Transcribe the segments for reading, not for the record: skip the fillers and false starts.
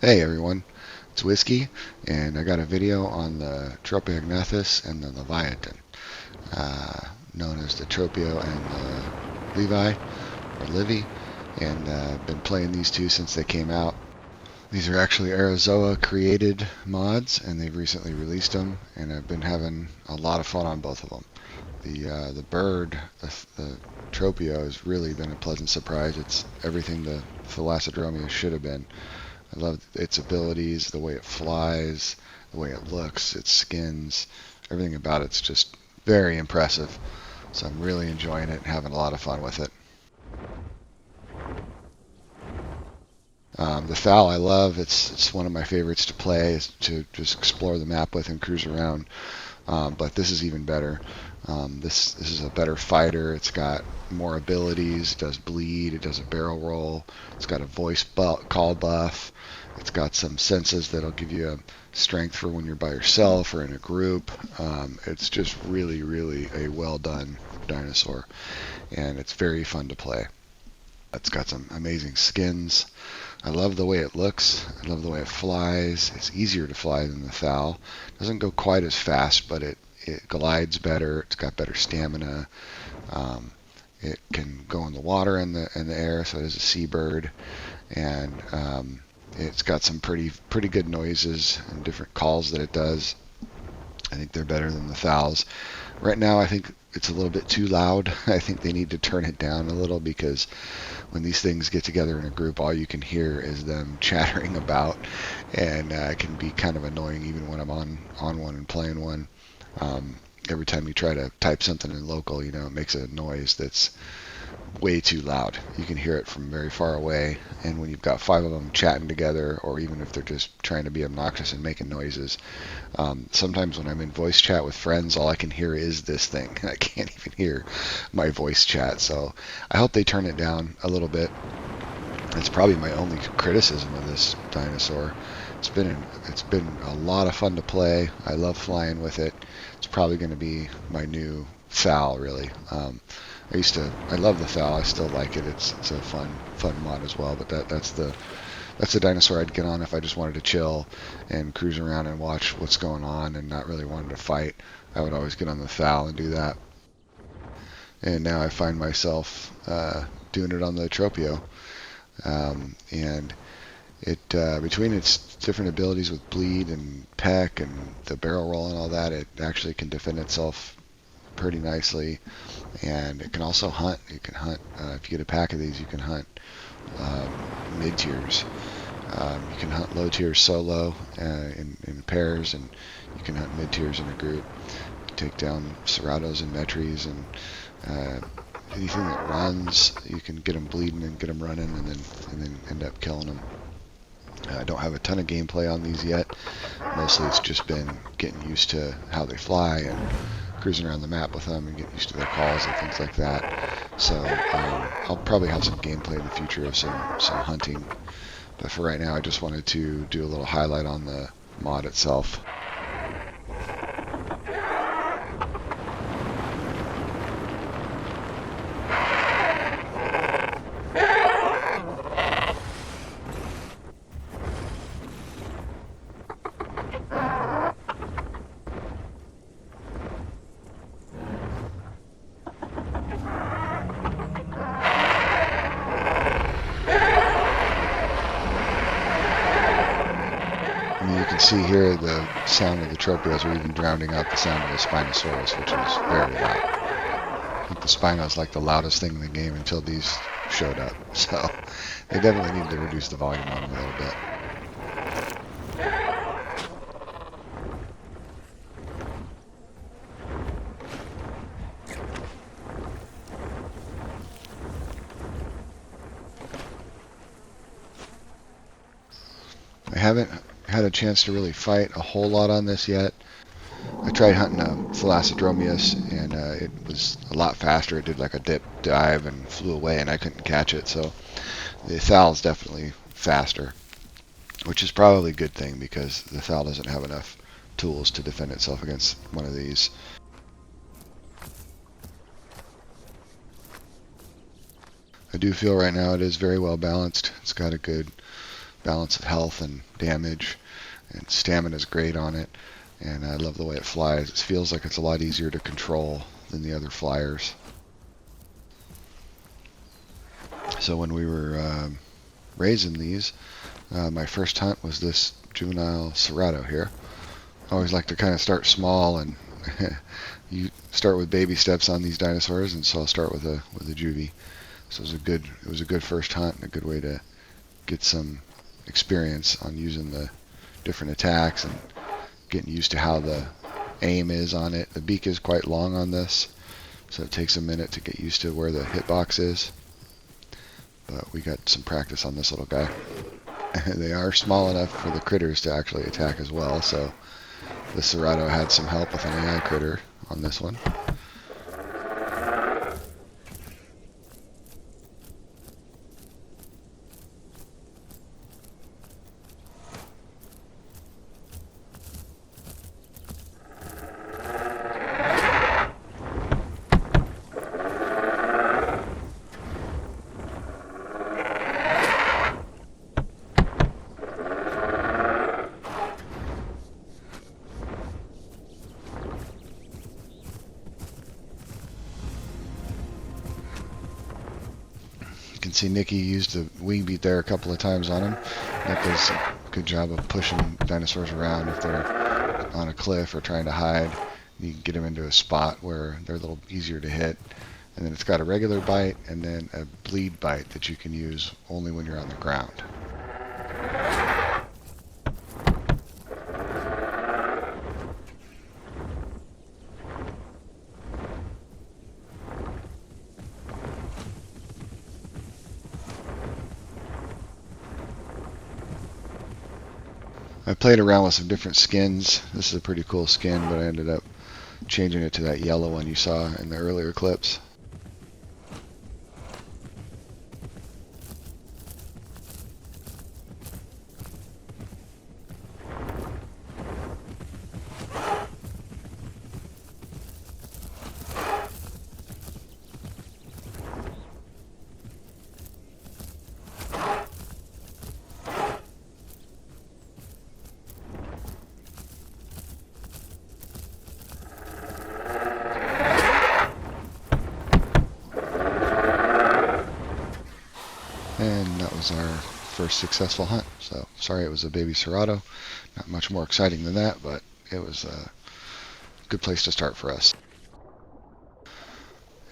Hey everyone, it's Whiskey, and I got a video on the Tropeognathus and the Leviathan, known as the Tropio and the Levi, or Livy, and I've been playing these two since they came out. These are actually Arazoa created mods, and they've recently released them, and I've been having a lot of fun on both of them. The bird, the Tropio, has really been a pleasant surprise. It's everything the Thalassodromia should have been. I love its abilities, the way it flies, the way it looks, its skins, everything about it's just very impressive. So I'm really enjoying it and having a lot of fun with it. The fowl I love. It's one of my favorites to play, is to just explore the map with and cruise around. But this is even better. This is a better fighter. It's got more abilities. It does bleed. It does a barrel roll. It's got a call buff. It's got some senses that'll give you a strength for when you're by yourself or in a group. It's just really, really a well done dinosaur, and it's very fun to play. It's got some amazing skins. I love the way it looks. I love the way it flies. It's easier to fly than the Thal. It doesn't go quite as fast, but it glides better. It's got better stamina. It can go in the water and the air, so it is a seabird, and it's got some pretty good noises and different calls that it does. I think they're better than the Thals. Right now, I think it's a little bit too loud. I think they need to turn it down a little, because when these things get together in a group, all you can hear is them chattering about, and it can be kind of annoying even when I'm on one and playing one. Every time you try to type something in local, it makes a noise that's way too loud. You can hear it from very far away, and when you've got five of them chatting together, or even if they're just trying to be obnoxious and making noises, sometimes when I'm in voice chat with friends, all I can hear is this thing. I can't even hear my voice chat, so I hope they turn it down a little bit. It's probably my only criticism of this dinosaur. It's been a lot of fun to play. I love flying with it. It's probably going to be my new Thal, really. I love the Thal. I still like it. It's a fun mod as well. But that's the dinosaur I'd get on if I just wanted to chill and cruise around and watch what's going on and not really wanting to fight. I would always get on the Thal and do that. And now I find myself doing it on the Tropio. And it between its different abilities with bleed and peck and the barrel roll and all that, it actually can defend itself pretty nicely, and it can also hunt. You can hunt if you get a pack of these. You can hunt mid tiers. You can hunt low tiers solo in pairs, and you can hunt mid tiers in a group. You take down Ceratos and Metries and anything that runs. You can get them bleeding and get them running, and then end up killing them. I don't have a ton of gameplay on these yet. Mostly it's just been getting used to how they fly and cruising around the map with them and getting used to their calls and things like that. So I'll probably have some gameplay in the future of some hunting. But for right now, I just wanted to do a little highlight on the mod itself. You can see here the sound of the Tropeos are even drowning out the sound of the Spinosaurus, which is very loud. I think the Spino is like the loudest thing in the game until these showed up. So they definitely need to reduce the volume on them a little bit. I haven't had a chance to really fight a whole lot on this yet. I tried hunting a Thalassodromius, and it was a lot faster. It did like a dip dive and flew away, and I couldn't catch it. So the Thal is definitely faster, which is probably a good thing, because the Thal doesn't have enough tools to defend itself against one of these. I do feel right now it is very well balanced. It's got a good balance of health and damage, and stamina is great on it, and I love the way it flies. It feels like it's a lot easier to control than the other flyers. So when we were raising these, my first hunt was this juvenile Cerrato here. I always like to kind of start small, and you start with baby steps on these dinosaurs, and so I'll start with a juvie. So it was a good first hunt and a good way to get some experience on using the different attacks and getting used to how the aim is on it. The beak is quite long on this, so it takes a minute to get used to where the hitbox is. But we got some practice on this little guy. They are small enough for the critters to actually attack as well, so the Cerrato had some help with an AI critter on this one. You can see Nikki used the wing beat there a couple of times on him. That does a good job of pushing dinosaurs around if they're on a cliff or trying to hide. You can get them into a spot where they're a little easier to hit. And then it's got a regular bite and then a bleed bite that you can use only when you're on the ground. I played around with some different skins. This is a pretty cool skin, but I ended up changing it to that yellow one you saw in the earlier clips. And that was our first successful hunt. So sorry it was a baby Cerrato. Not much more exciting than that, but it was a good place to start for us.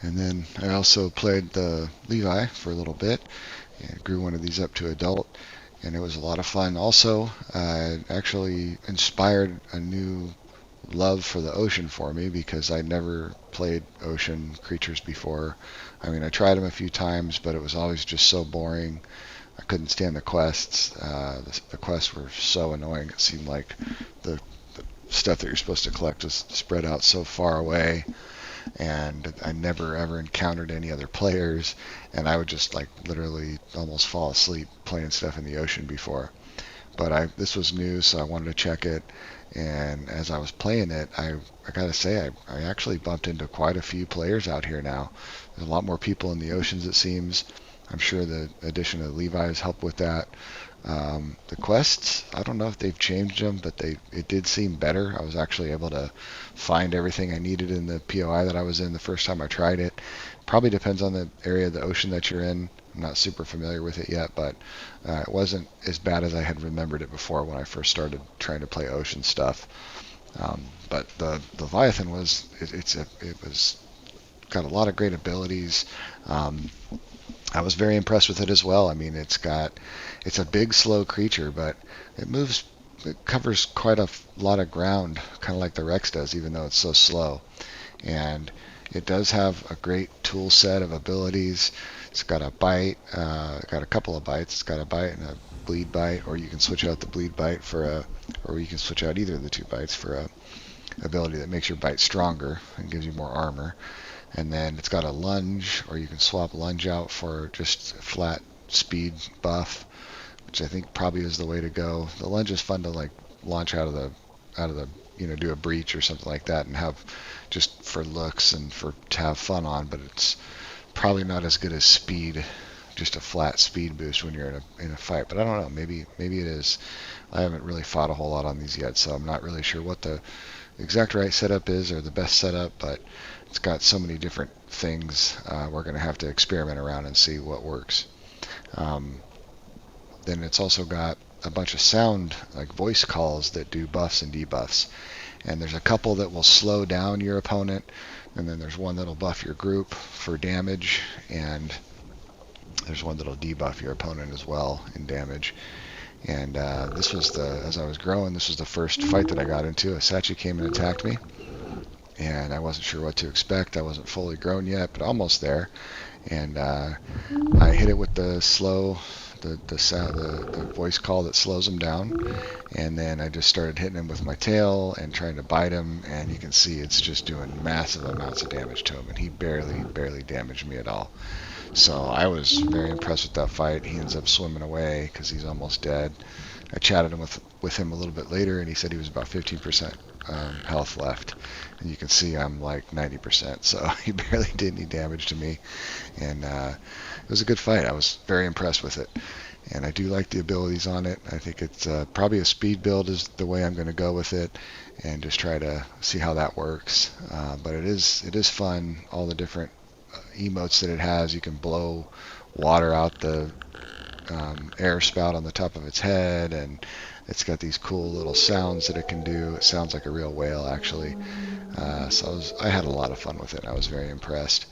And then I also played the Levi for a little bit and grew one of these up to adult, and it was a lot of fun. Also, actually inspired a new love for the ocean for me because I'd never played ocean creatures before. I mean, I tried them a few times, but it was always just so boring. I couldn't stand the quests. The quests were so annoying. It seemed like the stuff that you're supposed to collect was spread out so far away, and I never ever encountered any other players, and I would just like literally almost fall asleep playing stuff in the ocean before. But this was new, so I wanted to check it. And as I was playing it, I gotta say, I actually bumped into quite a few players out here now. There's a lot more people in the oceans, it seems. I'm sure the addition of Levi has helped with that. The quests, I don't know if they've changed them, but it did seem better. I was actually able to find everything I needed in the POI that I was in the first time I tried it. Probably depends on the area of the ocean that you're in. I'm not super familiar with it yet, but it wasn't as bad as I had remembered it before when I first started trying to play ocean stuff. But the Leviathan was it was got a lot of great abilities. I was very impressed with it as well. I mean, it's a big, slow creature, but it covers quite a lot of ground, kind of like the Rex does, even though it's so slow. And it does have a great tool set of abilities. It's got a bite, got a couple of bites. It's got a bite and a bleed bite, or you can switch out the bleed bite or you can switch out either of the two bites for a ability that makes your bite stronger and gives you more armor. And then it's got a lunge, or you can swap lunge out for just a flat speed buff, which I think probably is the way to go. The lunge is fun to like launch out of the do a breach or something like that and have just for looks and to have fun on, but it's probably not as good as speed just a flat speed boost when you're in a fight. But I don't know. Maybe it is. I haven't really fought a whole lot on these yet, so I'm not really sure what the exact right setup is or the best setup. But it's got so many different things. We're going to have to experiment around and see what works. Then it's also got a bunch of sound, like voice calls that do buffs and debuffs. And there's a couple that will slow down your opponent, and then there's one that'll buff your group for damage, and there's one that'll debuff your opponent as well in damage. And this was as I was growing, this was the first fight that I got into. A Sachi came and attacked me, and I wasn't sure what to expect. I wasn't fully grown yet, but almost there. And I hit it with the slow, the voice call that slows him down, and then I just started hitting him with my tail and trying to bite him, and you can see it's just doing massive amounts of damage to him, and he barely damaged me at all. So I was very impressed with that fight. He ends up swimming away because he's almost dead. I chatted with him a little bit later, and he said he was about 15% health left. And you can see I'm like 90%, so he barely did any damage to me. And it was a good fight. I was very impressed with it. And I do like the abilities on it. I think it's probably a speed build is the way I'm going to go with it, and just try to see how that works. But it is fun. All the different emotes that it has. You can blow water out the air spout on the top of its head, and it's got these cool little sounds that it can do. It sounds like a real whale, actually. So I had a lot of fun with it. I was very impressed.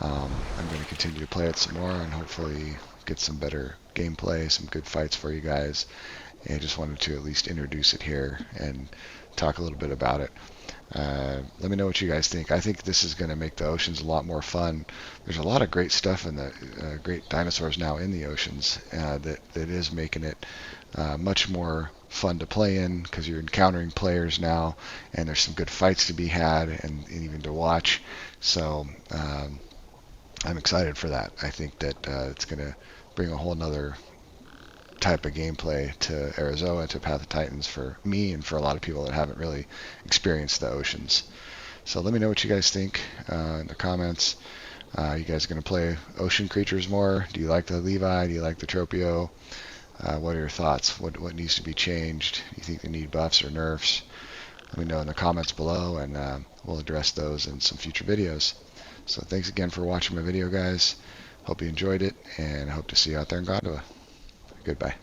I'm going to continue to play it some more and hopefully get some better gameplay, some good fights for you guys. And I just wanted to at least introduce it here and talk a little bit about it. Let me know what you guys think. I think this is going to make the oceans a lot more fun. There's a lot of great stuff in the great dinosaurs now in the oceans that is making it much more fun to play in, because you're encountering players now, and there's some good fights to be had and even to watch. So I'm excited for that. I think that it's going to bring a whole nother type of gameplay to Arazoa and to Path of Titans for me and for a lot of people that haven't really experienced the oceans. So let me know what you guys think in the comments. You guys going to play ocean creatures more? Do you like the Levi? Do you like the Tropeo? What are your thoughts? What needs to be changed? Do you think they need buffs or nerfs? Let me know in the comments below, and we'll address those in some future videos. So thanks again for watching my video, guys. Hope you enjoyed it, and I hope to see you out there in Gondola. Goodbye.